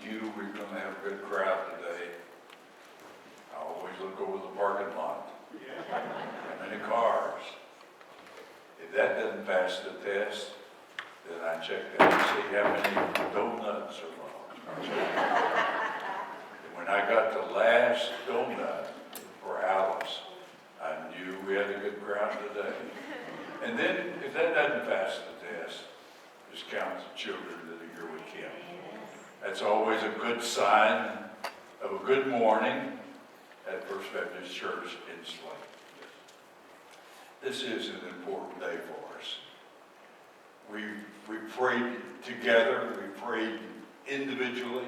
knew we were going to have a good crowd today. I always look over the parking lot. How many cars? If that doesn't pass the test, then I check that and see how many donuts are brought. And when I got the last donut for Alice, I knew we had a good crowd today. And then, if that doesn't pass the test, just count the children that are here with Kim. That's always a good sign of a good morning at First Baptist Church in Slate. This is an important day for us. We prayed together, we prayed individually,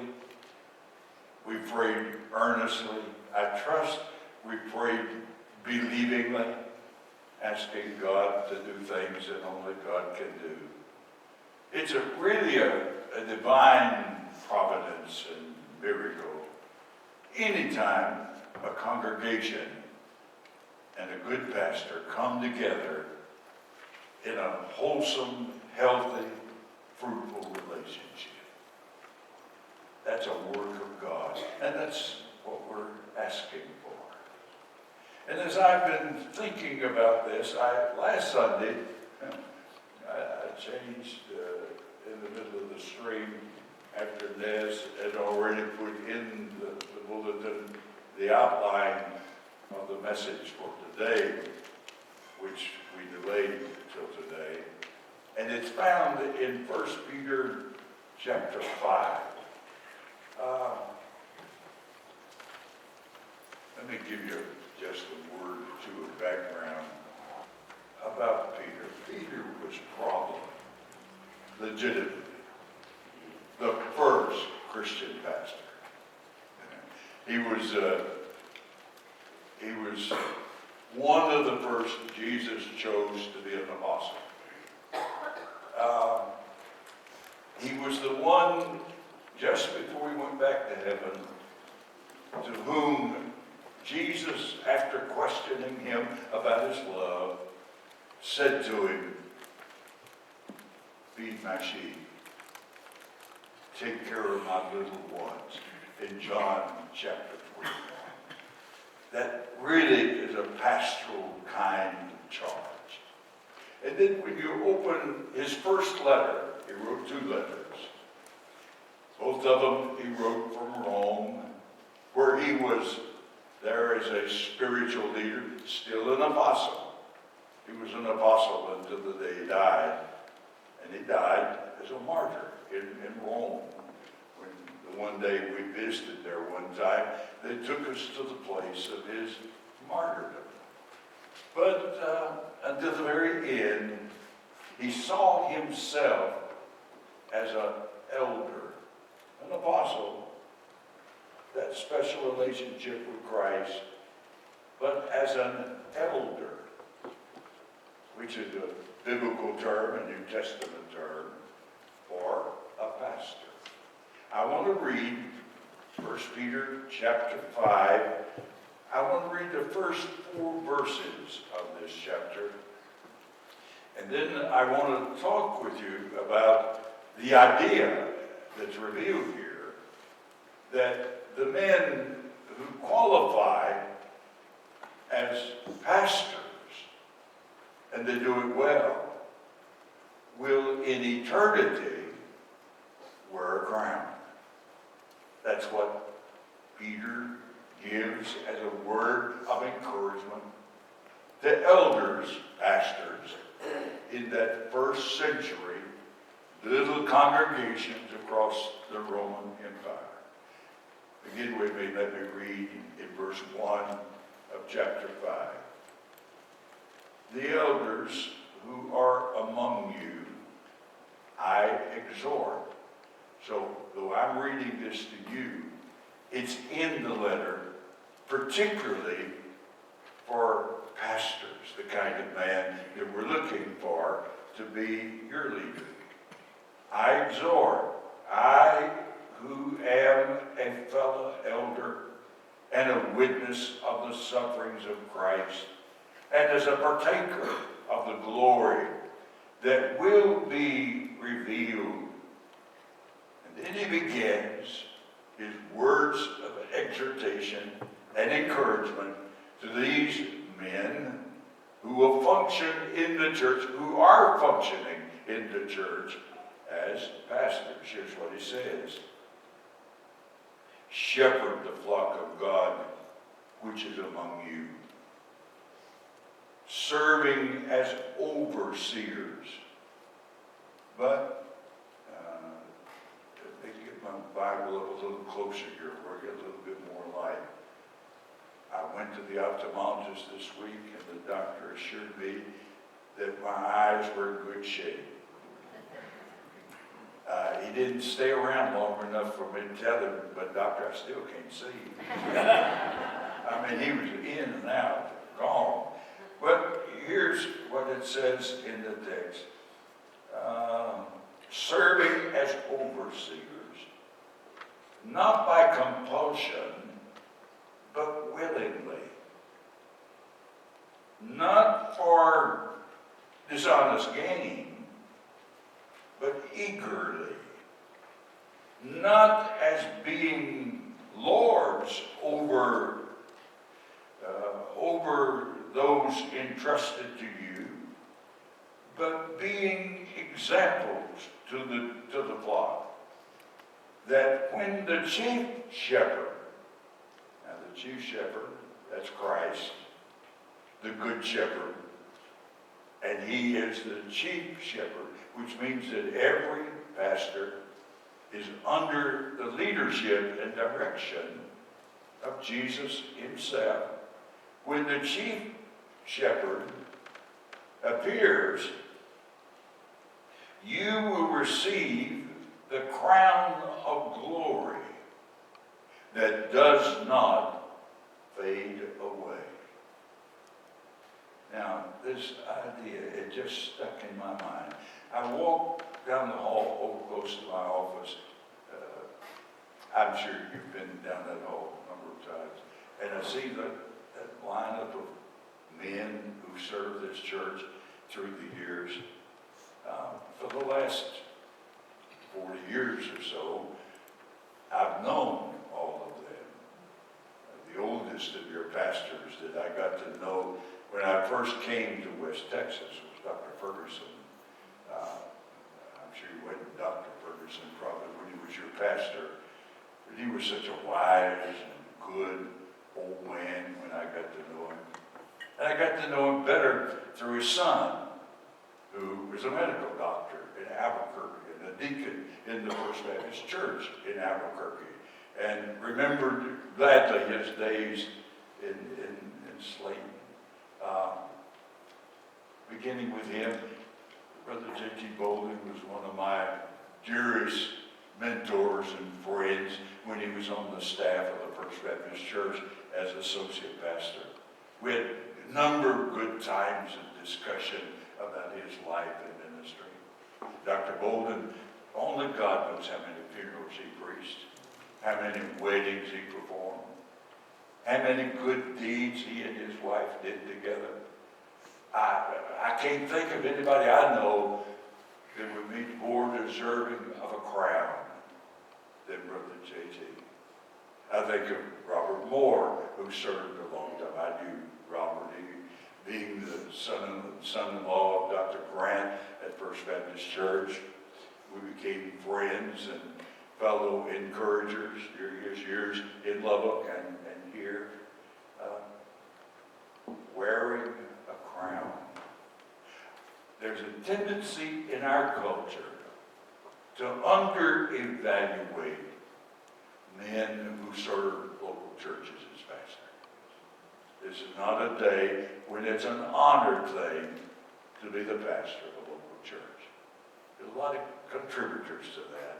we prayed earnestly. I trust we prayed believingly, asking God to do things that only God can do. It's really a divine providence and miracle. Anytime a congregation and a good pastor come together in a wholesome, healthy, fruitful relationship. That's a work of God, and that's what we're asking for. And as I've been thinking about this, last Sunday, I changed in the middle of the stream after Nez had already put in the bulletin the outline of the message for today, which we delayed till today. And it's found in 1 Peter chapter 5. Let me give you just a word or two of background about Peter. Peter was probably, legitimately, the first Christian pastor. He was one of the first Jesus chose to be an apostle. He was the one, just before he went back to heaven, to whom Jesus, after questioning him about his love, said to him, "Feed my sheep. Take care of my little ones," in John chapter 21. That really is a pastoral kind of charge. And then when you open his first letter, he wrote 2 letters. Both of them he wrote from Rome, where he was there as a spiritual leader, still an apostle. He was an apostle until the day he died. And he died as a martyr in Rome. When the one day we visited there one time, they took us to the place of his martyrdom. But until the very end, he saw himself as an elder, an apostle, that special relationship with Christ, but as an elder, which is a biblical term, a New Testament term, for a pastor. I want to read 1 Peter chapter 5. I want to read the first 4 verses of this chapter. And then I want to talk with you about the idea that's revealed here, that the men who qualify as pastors, and they do it well, will in eternity wear a crown. That's what Peter gives as a word of encouragement to elders, pastors, in that first century, little congregations across the Roman Empire. Begin with me, let me read in verse 1 of chapter 5. The elders who are among you, I exhort. So, though I'm reading this to you, it's in the letter, particularly for pastors, the kind of man that we're looking for to be your leader. I exhort, I who am a fellow elder and a witness of the sufferings of Christ, and as a partaker of the glory that will be revealed. And then he begins his words of exhortation and encouragement to these men who will function in the church, who are functioning in the church as pastors. Here's what he says. Shepherd the flock of God which is among you, serving as overseers. But, let me get my Bible up a little closer here, where I get a little bit more light. I went to the ophthalmologist this week, and the doctor assured me that my eyes were in good shape. He didn't stay around long enough for me to tell him, but doctor, I still can't see. I mean, he was in and out, gone. But here's what it says in the text. Serving as overseers, not by compulsion, but willingly. Not for dishonest gain, but eagerly. Not as being lords over those entrusted to you, but being examples to the flock. That when the chief shepherd, now the chief shepherd, that's Christ, the good shepherd, and he is the chief shepherd, which means that every pastor is under the leadership and direction of Jesus himself. When the chief shepherd appears, you will receive the crown of glory that does not fade away. Now, this idea, it just stuck in my mind. I walked down the hall over close to my office. I'm sure you've been down that hall a number of times. And I see that lineup of men who served this church through the years. For the last 40 years or so, I've known all of them. The oldest of your pastors that I got to know when I first came to West Texas was Dr. Ferguson. I'm sure you went to Dr. Ferguson probably when he was your pastor. But he was such a wise and good old man when I got to know him. And I got to know him better through his son, who was a medical doctor in Albuquerque and a deacon in the First Baptist Church in Albuquerque, and remembered gladly his days in Slayton. Beginning with him, Brother J.T. Bolden was one of my dearest mentors and friends when he was on the staff of the First Baptist Church as associate pastor. We had a number of good times of discussion about his life and ministry. Dr. Bolden, only God knows how many funerals he preached, how many weddings he performed, how many good deeds he and his wife did together. I can't think of anybody I know that would be more deserving of a crown than Brother J.T. I think of Robert Moore, who served a long time. I knew Robert, being the son-in-law of Dr. Grant at First Baptist Church. We became friends and fellow encouragers during his years in Lubbock and here. Wearing a crown. There's a tendency in our culture to under-evaluate men who serve local churches as pastors. This is not a day when it's an honored thing to be the pastor of a local church. There's a lot of contributors to that.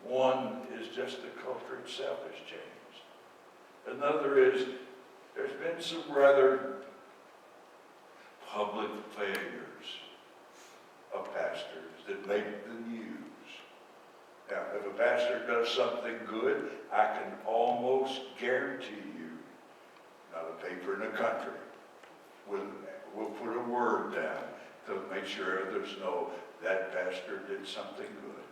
One is just the culture itself has changed. Another is there's been some rather public failures of pastors that make the news. Now, if a pastor does something good, I can almost guarantee you, not a paper in the country will put a word down to make sure others know that pastor did something good.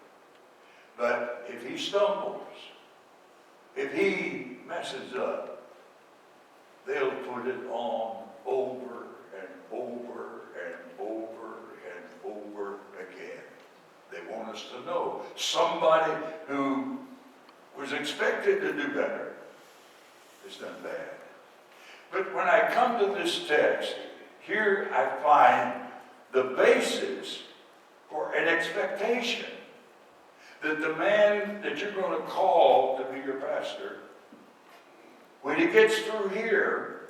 But if he stumbles, if he messes up, they'll put it on over and over and over and over again. They want us to know somebody who was expected to do better has done bad. But when I come to this text, here I find the basis for an expectation that the man that you're going to call to be your pastor, when he gets through here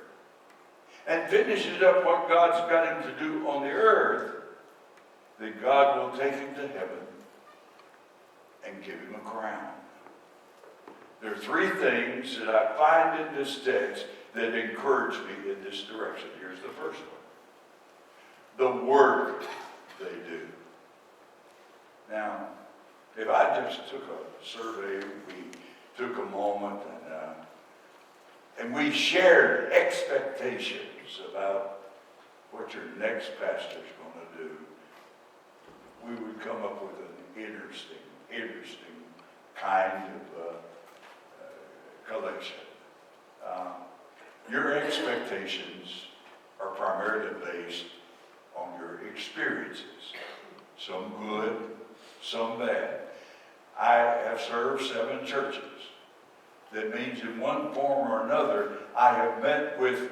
and finishes up what God's got him to do on the earth, that God will take him to heaven and give him a crown. There are three things that I find in this text that encourage me in this direction. Here's the first one. The work they do. Now, if I just took a survey, we took a moment and we shared expectations about what your next pastor's going to do, we would come up with an interesting kind of collection. Your expectations are primarily based on your experiences, some good, some bad. I have served 7 churches. That means in one form or another, I have met with,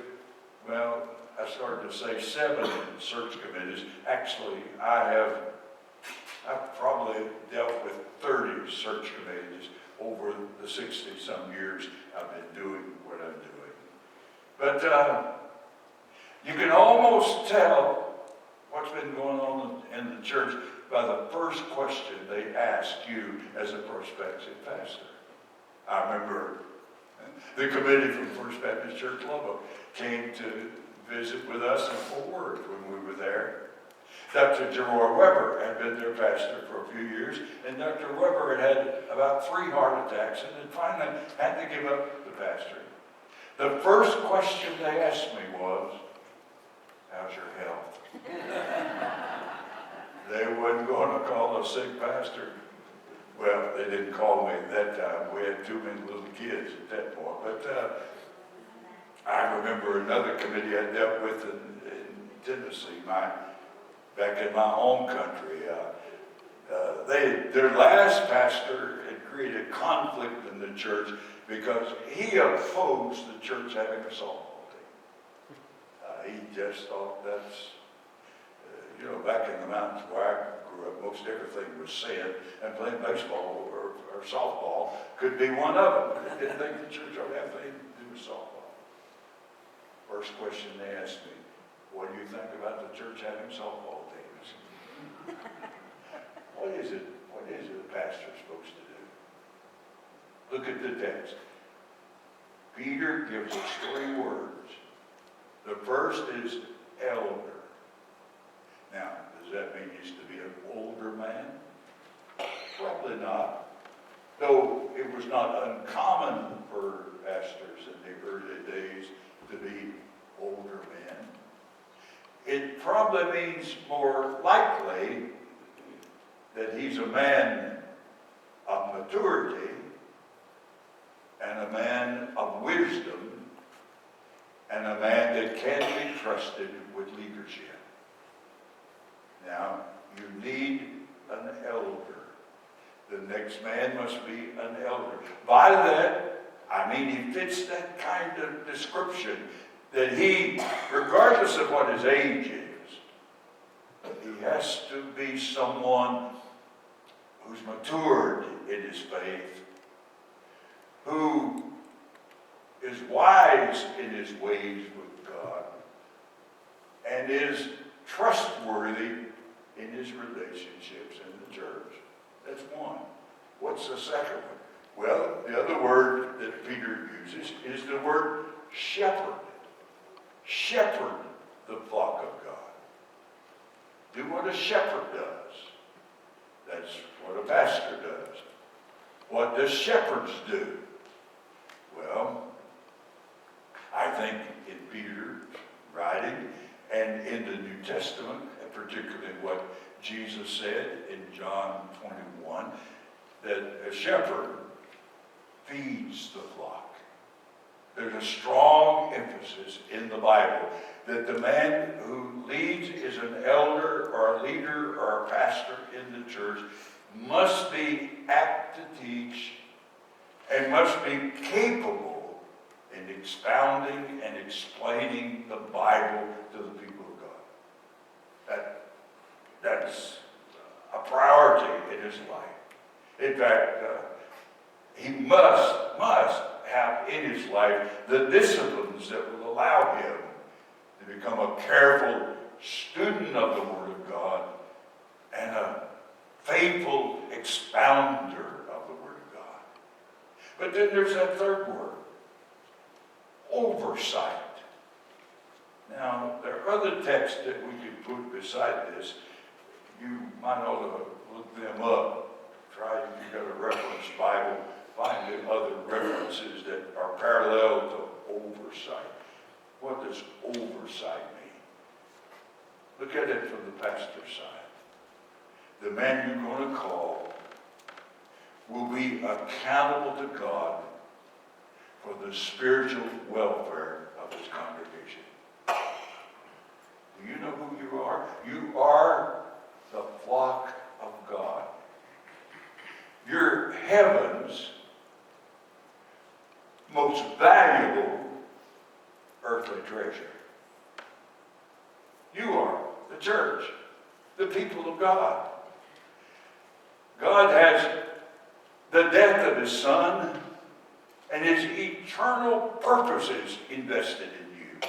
well, I started to say 7 search committees. Actually, I've probably dealt with 30 search committees over the 60-some years I've been doing what I'm doing. But you can almost tell what's been going on in the church by the first question they ask you as a prospective pastor. I remember the committee from First Baptist Church Lubbock came to visit with us in Fort Worth when we were there. Dr. Jerroy Weber had been their pastor for a few years, and Dr. Weber had had about 3 heart attacks and then finally had to give up the pastoring. The first question they asked me was, "How's your health?" They wasn't going to call a sick pastor. Well, they didn't call me at that time. We had too many little kids at that point. But I remember another committee I dealt with in Tennessee, back in my home country. Their last pastor had created conflict in the church because he opposed the church having a softball team. He just thought that's, back in the mountains where I grew up, most everything was sin, and playing baseball or softball could be one of them. They didn't think the church ought to have anything to do with softball. First question they asked me, "What do you think about the church having softball teams?" What is it a pastor's supposed to do? Look at the text. Peter gives us 3 words. The first is elder. Now, does that mean he's to be an older man? Probably not. Though it was not uncommon for pastors in the early days to be older men. It probably means more likely that he's a man of maturity and a man of wisdom and a man that can be trusted with leadership. Now, you need an elder. The next man must be an elder. By that, I mean he fits that kind of description that he, regardless of what his age is, he has to be someone who's matured in his faith, who is wise in his ways with God, and is trustworthy in his relationships in the church. That's one. What's the second one? Well, the other word that Peter uses is the word shepherd. Shepherd the flock of God. Do what a shepherd does. That's what a pastor does. What do shepherds do? Well, I think in Peter's writing and in the New Testament, and particularly what Jesus said in John 21, that a shepherd feeds the flock. There's a strong emphasis in the Bible that the man who leads is an elder or a leader or a pastor in the church must be apt to teach and must be capable in expounding and explaining the Bible to the people of God. That's a priority in his life. In fact, he must have in his life the disciplines that will allow him to become a careful student of the Word of God and a faithful expounder of the Word of God. But then there's that third word, oversight. Now, there are other texts that we could put beside this. You might ought to look them up. Try, if you've got a reference Bible, find the other references that are parallel to oversight. What does oversight mean? Look at it from the pastor's side. The man you're going to call will be accountable to God for the spiritual welfare of his congregation. Do you know who you are? You are the flock of God. You're heaven's most valuable earthly treasure. You are the church, the people of God. God has the death of his Son and his eternal purposes invested in you.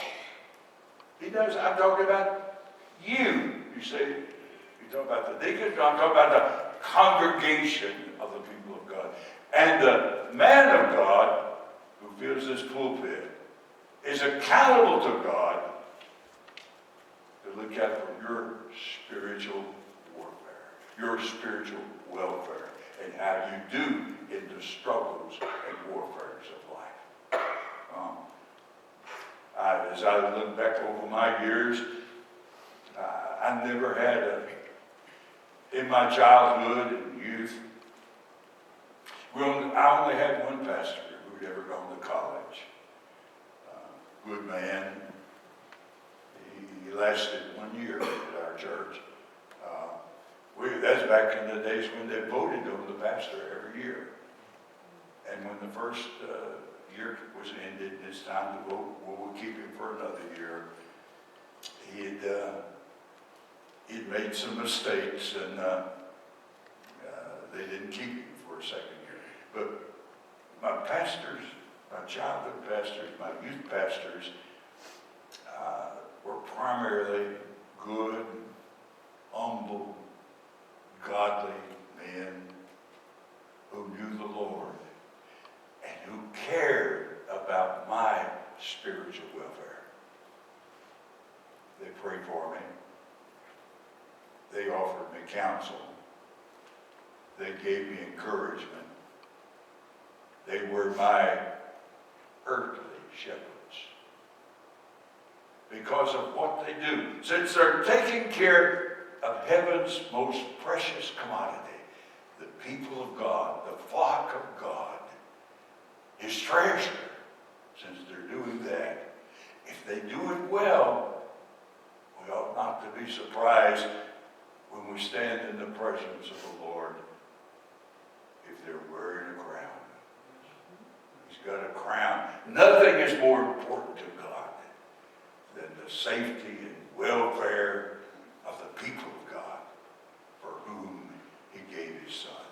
He does. I'm talking about you. You say, you talk about the deacons, I'm talking about the congregation of the people of God. And the man of God who fills this pulpit is accountable to God to look out for your spiritual warfare, your spiritual welfare, and how you do in the struggles and warfares of life. As I look back over my years, I never had in my childhood and youth, I only had one pastor who'd ever gone to college. Good man. He lasted 1 year at our church. That's back in the days when they voted on the pastor every year. And when the first year was ended, and it's time to vote, we'll keep him for another year. He'd made some mistakes, and they didn't keep him for a second year. But my pastors, my childhood pastors, my youth pastors, were primarily good, humble, godly men who knew the Lord and who cared about my spiritual welfare. They prayed for me. They offered me counsel. They gave me encouragement. They were my earthly shepherds. Because of what they do. Since they're taking care of heaven's most precious commodity, the people of God, the flock of God, his treasure, since they're doing that, if they do it well, we ought not to be surprised when we stand in the presence of the Lord if they're wearing a crown. He's got a crown. Nothing is more important to God than the safety and welfare of the people of God for whom he gave his Son.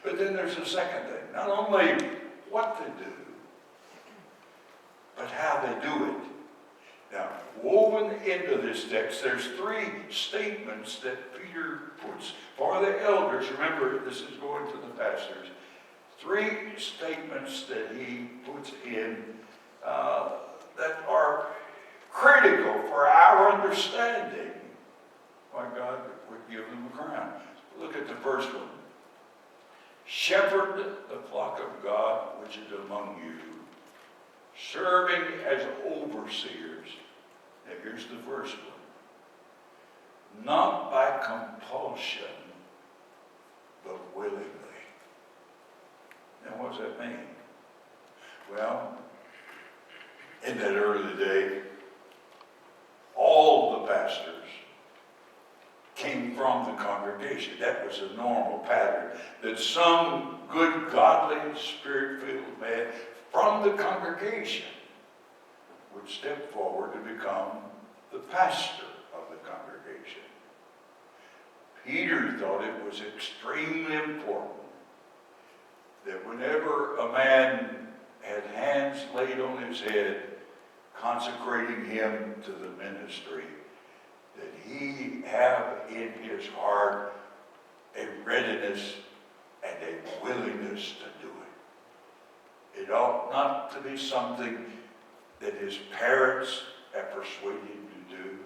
But then there's a second thing. Not only what they do, but how they do it. Now, woven into this text, there's three statements that Peter puts for the elders. Remember, this is going to the pastors. Three statements that he puts in that are critical for our understanding why God would give them a crown. Look at the first one. Shepherd the flock of God which is among you, serving as overseers. Now here's the first one. Not by compulsion, but willingly. does that mean? Well, in that early day, all the pastors came from the congregation. That was a normal pattern, that some good, godly, spirit-filled man from the congregation would step forward to become the pastor of the congregation. Peter thought it was extremely important that whenever a man had hands laid on his head, consecrating him to the ministry, that he have in his heart a readiness and a willingness to do it. It ought not to be something that his parents have persuaded him to do.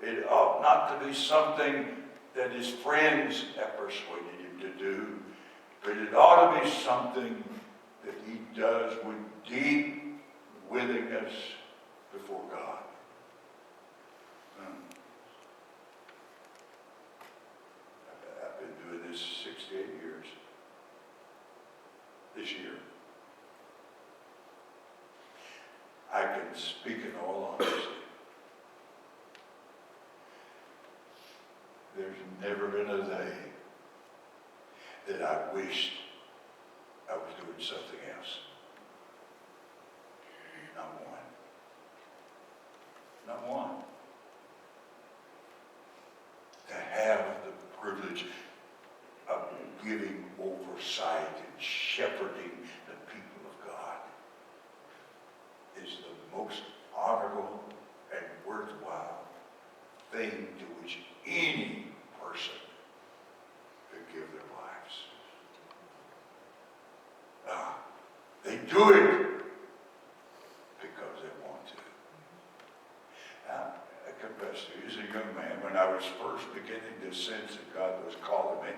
It ought not to be something that his friends have persuaded him to do. But it ought to be something that he does with deep willingness before God. I've been doing this 68 years. This year. I can speak in all honesty. There's never been a day that I wished I was doing something else. Not one. Not one. To have the privilege of giving oversight and shepherding the people of God is the most honorable and worthwhile thing to which any person could give their lives. They do it because they want to. Now, I confess to you, as a young man, when I was first beginning to sense that God was calling me,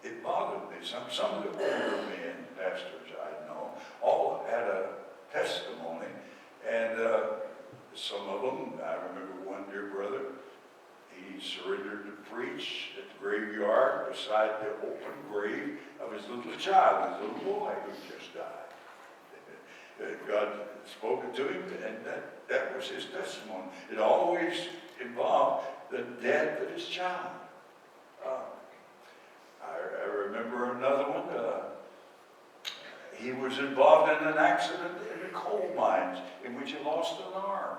it bothered me. Some of the older men, pastors I know, all had a testimony, and some of them, I remember one dear brother, he surrendered to preach at the graveyard beside the open grave of his little child, his little boy who just died. God had spoken to him, and that was his testimony. It always involved the death of his child. I remember another one. He was involved in an accident in the coal mines in which he lost an arm.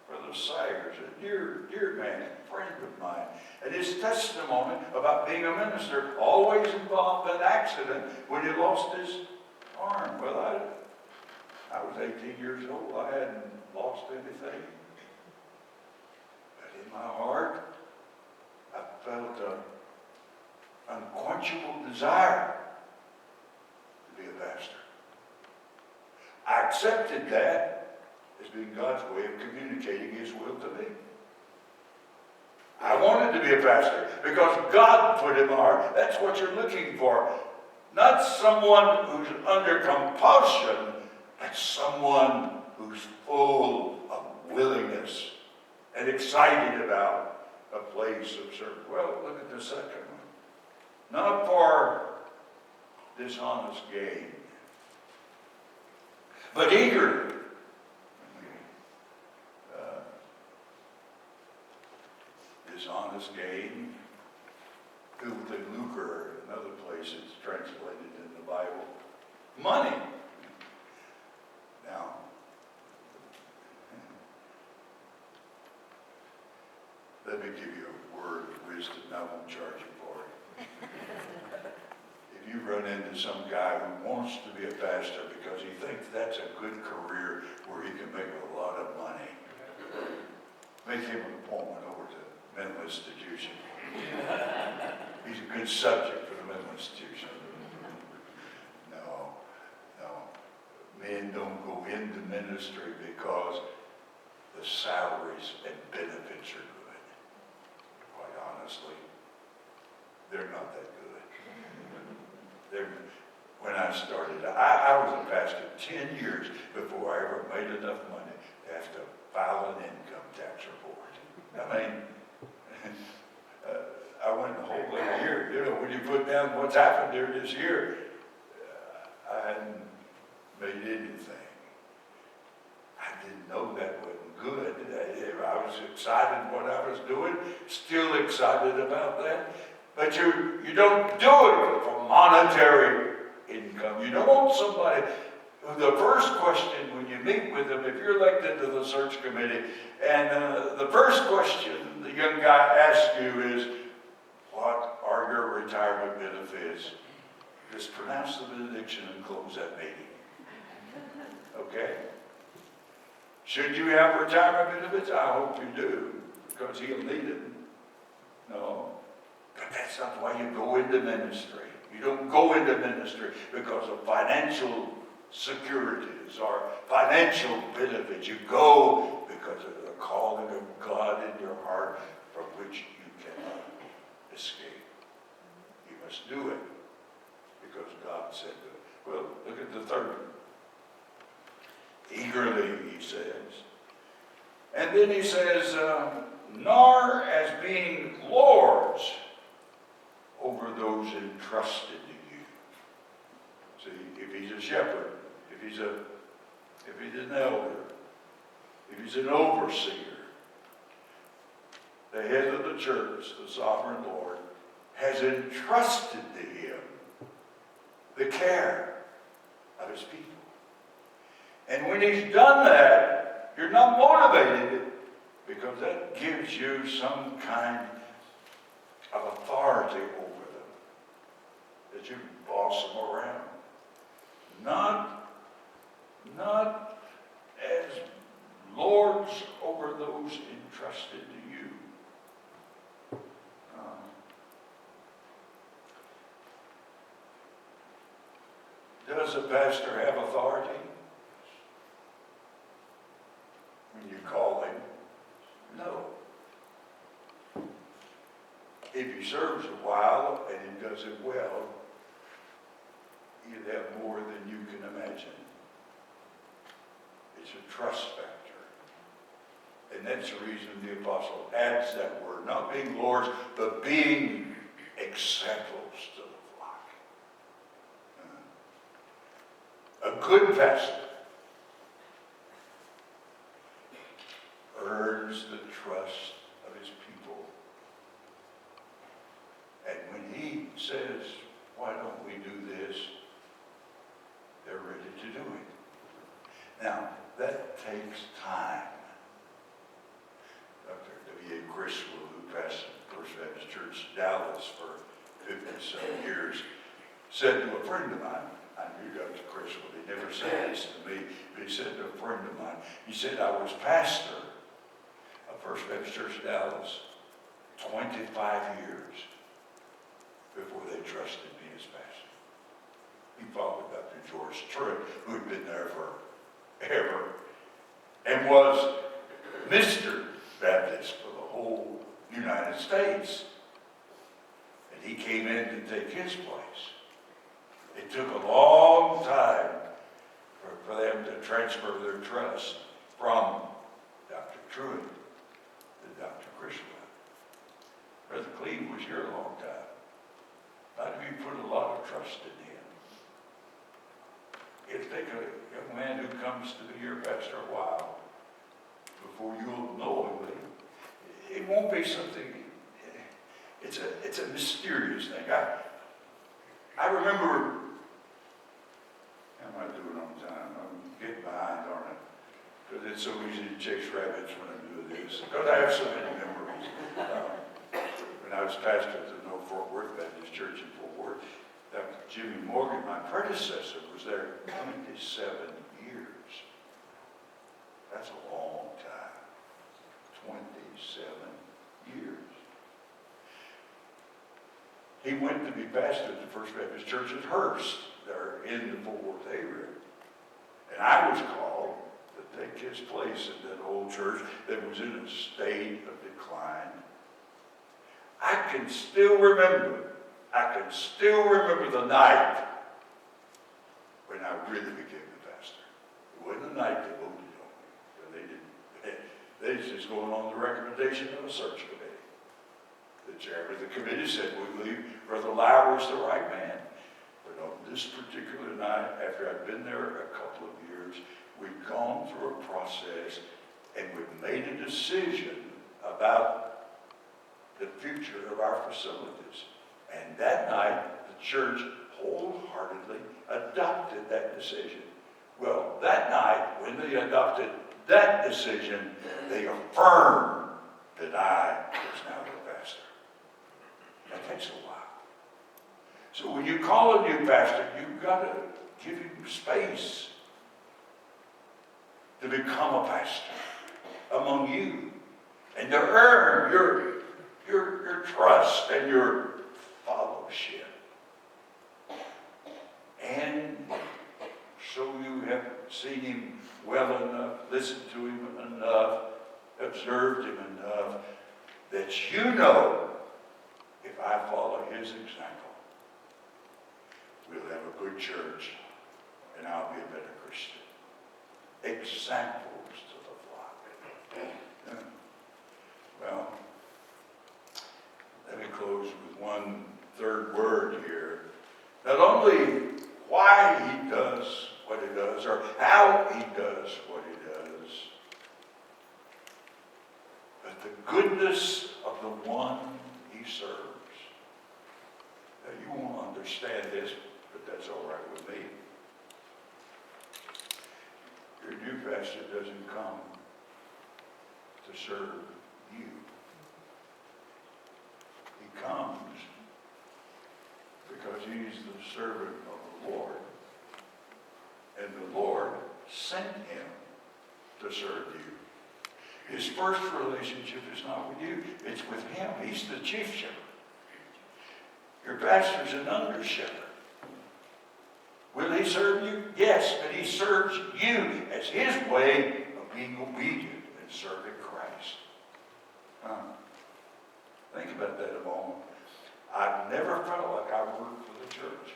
Brother Sayers, a dear man, a friend of mine. And his testimony about being a minister always involved an accident when he lost his arm. Well, I was 18 years old. I hadn't lost anything. But in my heart, I felt an unquenchable desire to be a pastor. I accepted that as being God's way of communicating His will to me. I wanted to be a pastor because God put in my heart. That's what you're looking for. Not someone who's under compulsion, but someone who's full of willingness and excited about a place of service. Well, look at the second one. Not for dishonest gain, but eager. Dishonest gain, filthy lucre, another place it's translated in the Bible. Money. Now, let me give you a word of wisdom. I won't charge you for it. If you run into some guy who wants to be a pastor because he thinks that's a good career where he can make a lot of money, make him an appointment over to the mental institution. He's a good subject for the mental institution. No. Men don't go into ministry because the salaries and benefits are good. Quite honestly, they're not that good. When I started, I was a pastor 10 years before I ever made enough money to have to file an income tax report. I mean, I went the whole year. When you put down what's happened here this year, I hadn't made anything. I didn't know that wasn't good. I was excited what I was doing, still excited about that. But you don't do it for monetary income. You don't want somebody, the first question when you meet with them, if you're elected to the search committee, and the first question the young guy asks you is, what are your retirement benefits? Just pronounce the benediction and close that meeting. Okay? Should you have retirement benefits? I hope you do, because he'll need them. No. But that's not why you go into ministry. You don't go into ministry because of financial securities or financial benefits. You go because of the calling of God in your heart from which you cannot escape. You must do it because God said to it. Well, look at the third one. Eagerly, he says. And then he says, nor as being lords over those entrusted to you. See, if he's a shepherd, if he's an elder, if he's an overseer, the head of the church, the sovereign Lord, has entrusted to him the care of his people. And when he's done that, you're not motivated because that gives you some kind of authority over them, that you can boss them around. Not as lords over those entrusted to you. Does a pastor have authority? When you call him? No. If he serves a while and he does it well, he'll have more than you can imagine. It's a trust factor. And that's the reason the apostle adds that word, not being lords, but being examples to the flock. A good pastor earns the trust of his people. And when he says, why don't we do this? They're ready to do it. Now, that takes time. Dr. W.A. Criswell, who pastored First Baptist Church in Dallas for 57 years, said to a friend of mine, I knew Dr. Criswell, he never said this to me, but he said to a friend of mine, he said, I was pastor of First Baptist Church in Dallas 25 years before they trusted me as pastor. He followed Dr. George Truett, who had been there forever, and was Mr. Baptist for the whole United States. And he came in to take his place. It took a long time for them to transfer their trust from Dr. Truett to Dr. Criswell. Brother Cleve was here a long time. How do you put a lot of trust in him? It'll take a young man who comes to be your pastor a while before you'll know him. It won't be something, it's a mysterious thing. I remember, how am I doing on time? I'm getting behind, aren't I? Because it's so easy to chase rabbits when I do this. Because I have so many memories. When I was pastor at the North Fort Worth Baptist Church in Fort Worth, Dr. Jimmy Morgan, my predecessor, was there 27 years. That's a long time. 27 years. He went to be pastor at the First Baptist Church at Hurst, there in the Fort Worth area. And I was called to take his place in that old church that was in a state of decline. I can still remember the night when I really became the pastor. It wasn't the night they voted on me. They was just going on the recommendation of a search committee. The chairman of the committee said, we believe Brother Lauer is the right man. But But on this particular night, after I'd been there a couple of years, we'd gone through a process and we'd made a decision about the future of our facilities. And that night, the church wholeheartedly adopted that decision. Well, that night, when they adopted that decision, they affirmed that I was now the pastor. That takes a while. So when you call a new pastor, you've got to give him space to become a pastor among you and to earn your trust and your fellowship. And so you have seen him well enough, listened to him enough, observed him enough, that you know, if I follow his example, we'll have a good church and I'll be a better Christian. Examples to the flock. Well, let me close with one third word here. Not only why he does what he does, or how he does what he does, but the goodness of the one he serves. Now, you won't understand this, but that's all right with me. Your new pastor doesn't come to serve you. He comes because he's the servant of the Lord. And the Lord sent him to serve you. His first relationship is not with you, it's with him. He's the chief shepherd. Your pastor's an under shepherd. Will he serve you? Yes, but he serves you as his way of being obedient and serving Christ. Think about that a moment. I've never felt like I worked for the church.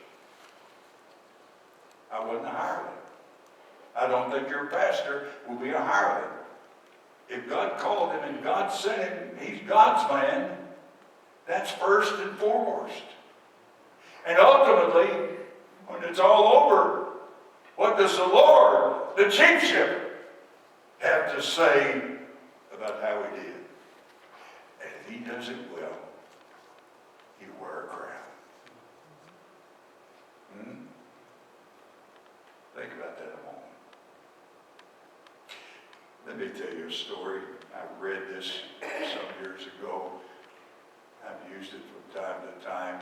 I wasn't a hireling. I don't think your pastor will be a hireling. If God called him and God sent him, he's God's man. That's first and foremost. And ultimately, when it's all over, what does the Lord, the chief shepherd, have to say about how he did? And if he does it well, he'll wear a crown. Think about that a moment. Let me tell you a story. I read this some years ago. I've used it from time to time.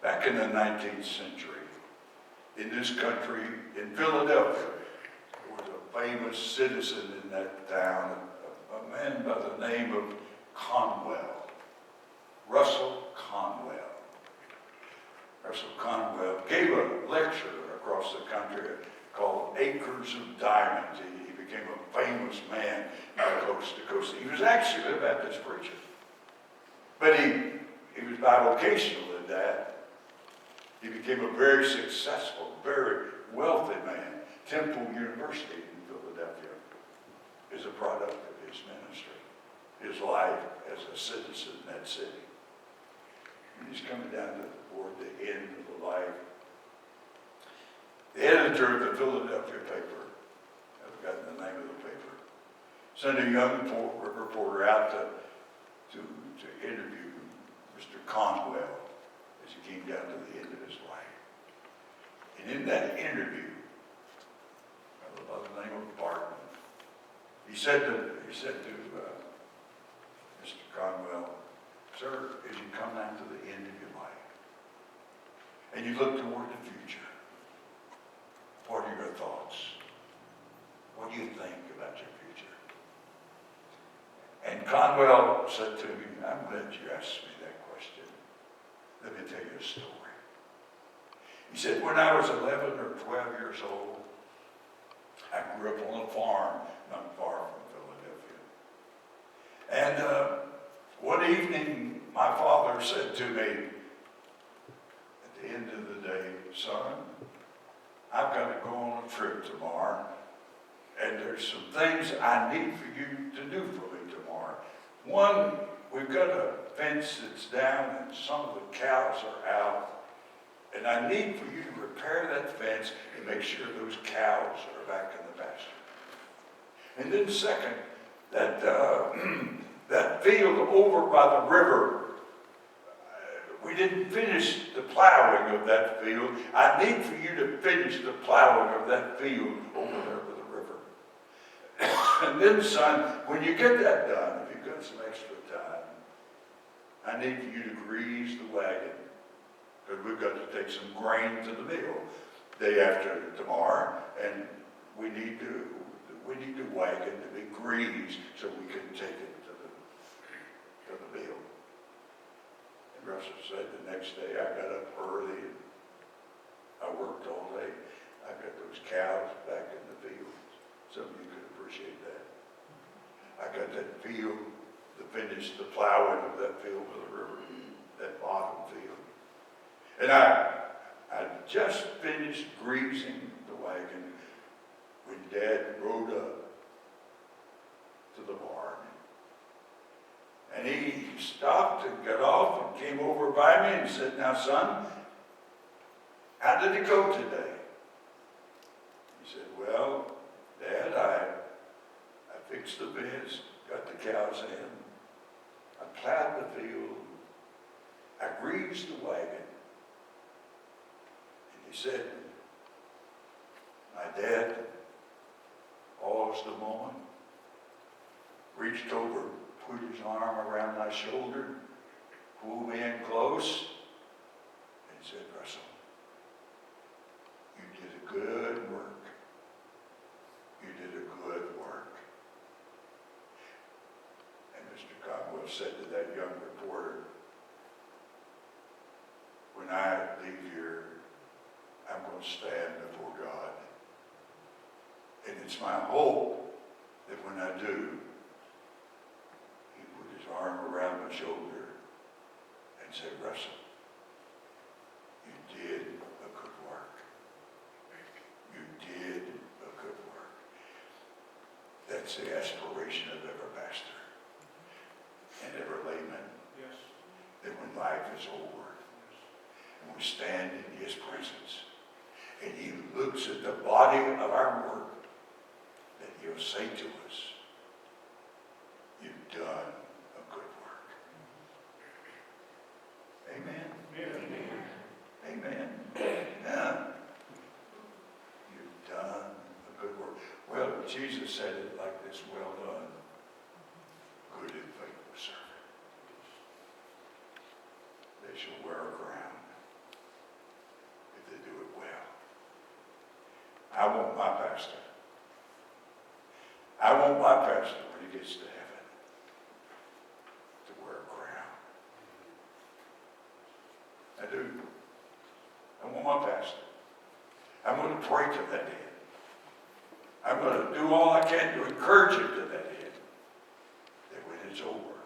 Back in the 19th century, in this country, in Philadelphia, there was a famous citizen in that town, a man by the name of Conwell, Russell Conwell. Russell Conwell gave a lecture across the country called Acres of Diamonds. He became a famous man coast to coast. He was actually a Baptist preacher. But he was bivocational in that. He became a very successful, very wealthy man. Temple University in Philadelphia is a product of his ministry, his life as a citizen in that city. And he's coming down toward the end of the life. The editor of the Philadelphia paper, I've forgotten the name of the paper, sent a young reporter out to interview Mr. Conwell as he came down to the end of his life. And in that interview, by the name of Barton, he said to Mr. Conwell, "Sir, as you come down to the end of your life, and you look toward the future, what are your thoughts? What do you think about your future?" And Conwell said to me, "I'm glad you asked me that question. Let me tell you a story." He said, when I was 11 or 12 years old, I grew up on a farm not far from Philadelphia. And one evening, my father said to me, at the end of the day, "Son, I've got to go on a trip tomorrow, and there's some things I need for you to do for me tomorrow. One, we've got a fence that's down and some of the cows are out, And I need for you to repair that fence and make sure those cows are back in the pasture. And then second, that, that field over by the river, we didn't finish the plowing of that field. I need for you to finish the plowing of that field over there by the river. And then, son, when you get that done, if you've got some extra time, I need for you to grease the wagon. Because we've got to take some grain to the mill day after tomorrow, and we need the wagon to be greased so we can take it to the mill. And Russell said the next day I got up early and I worked all day. I got those cows back in the fields. Some of you could appreciate that. I got that field to finish the plowing of that field with the river, that bottom field. And I just finished greasing the wagon when Dad rode up to the barn. And he stopped and got off and came over by me and said, "Now, son, how did it go today?" He said, "Well, Dad, I fixed the fence, got the cows in, I plowed the field, I greased the wagon." He said, my dad paused a moment, reached over, put his arm around my shoulder, pulled me in close, and said, "Russell, you did a good work. You did a good work." And Mr. Cogwell said to that young reporter, "When I leave here, I'm going to stand before God. And it's my hope that when I do, he put his arm around my shoulder and said, 'Russell, you did a good work. You did a good work.'" That's the aspiration of every pastor and every layman. Yes. That when life is over, and we stand in his presence, and he looks at the body of our work, that he'll say to us, "You've done a good work." Amen? Amen. Amen. Yeah. You've done a good work. Well, Jesus said it like this: "Well done, good and faithful servant. They shall wear a crown if they do it well." I want my pastor when he gets to heaven to wear a crown. I do. I want my pastor. I'm going to pray to that end. I'm going to do all I can to encourage him to that end. That when it's over,